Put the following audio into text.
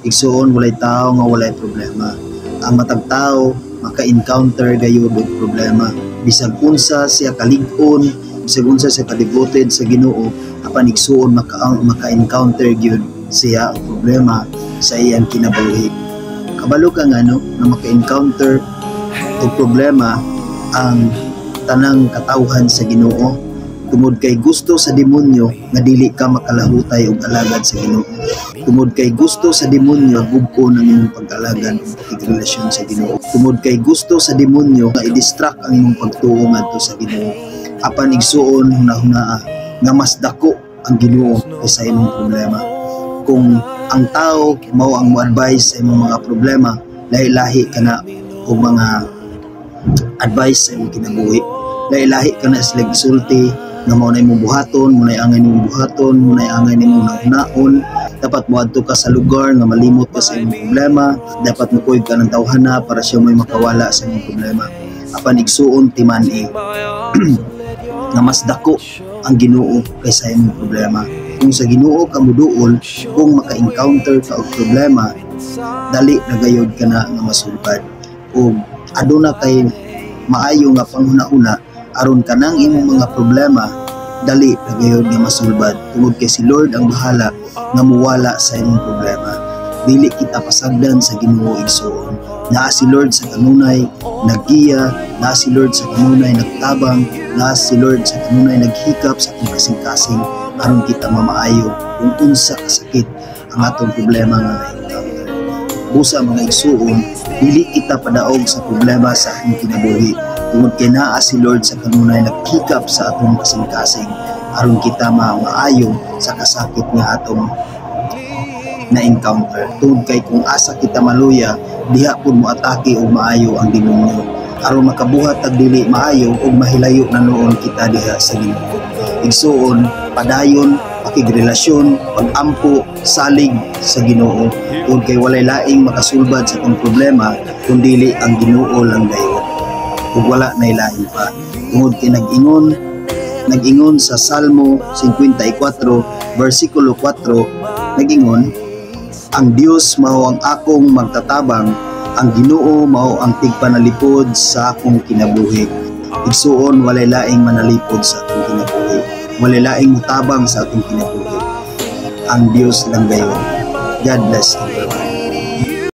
Igsuon walay tao nga walay problema. Ang matag tao maka-encounter gayud og problema. Bisag unsa siya kalig-on, bisag unsa siya ka-devoted sa Ginoo, apan igsuon maka-encounter gyud siya og problema sa iyang kinabuhi. Kabalo ka nga no, na maka-encounter og problema ang tanang katawhan sa Ginoo tungod kay gusto sa demonyo nga dili ka makalahutay og alagad sa Ginoo. Tungod kay gusto sa demonyo gubko ng imong pag-alagad ug relasyon sa Ginoo. Tungod kay gusto sa demonyo nga i-distract ang imong pagtuo ngadto sa Ginoo. Apan igsuon hunahunaa nga mas dako ang Ginoo kaysa imong problema. Kung ang tao mao ang mo-advise sa imong mga problema, lahi-lahi kana og mga advice sa imong kinabuhi. Lahi-lahi kana sila gisulti nga mao na imong buhaton, mo na angay nimong buhaton, mo na angay nimong naun. Dapat moadto ka sa lugar nga malimot ka sa imong problema, dapat mukoy ka ng tawhana para siya may makawala sa imong problema. Apan igsuon timan-i nga mas dako ang Ginoo kaysa imong problema. Kung sa Ginoo ka moduol, kung maka-encounter ka og problema, dali na gayud ka na nga masulbad. Ug aduna kay maayo nga panghuna-una aron kanang imong mga problema dali na gayud nga masulbad tungod kay si Lord ang bahala nga muwala sa imong problema. Dili kita pasagdan sa Ginoo igsuon. Naa si Lord sa kanunay naggiya, naa si Lord sa kanunay nagtabang, naa si Lord sa kanunay naghikap sa atong kasing-kasing aron kita mamaayo kung unsa kasakit ang atong problema nga na-encounter. Busa mga igsuon, dili kita padaog sa problema sa atong kinabuhi tungod kay naa si Lord sa kanunay naghikap sa atong kasing-kasing aron kita maayo sa kasakit nga atong na-encounter. Tungod kay kung asa kita maluya, diha pud mo atake og maayo ang demonyo aron makabuhat og dili maayo ug mahilayo na noon kita diha sa Ginoo. Igsuon, padayon, pakigrelasyon, pag-ampo, salig sa Ginoo. Tungod kay walay laing makasulbad sa atong problema kun dili ang Ginoo lang dayon. Ug wala nay lahi pa. Tungod kay nag-ingon sa Salmo 54 versikulo 4, nag-ingon, ang Dios mao ang akong magtatabang, ang Ginoo mao ang tigpanalipod sa akong kinabuhi. Igsuon walay laing manalipod sa atong kinabuhi. Walay laing mutabang sa atong kinabuhi. Ang Dios lang dayon. God bless you.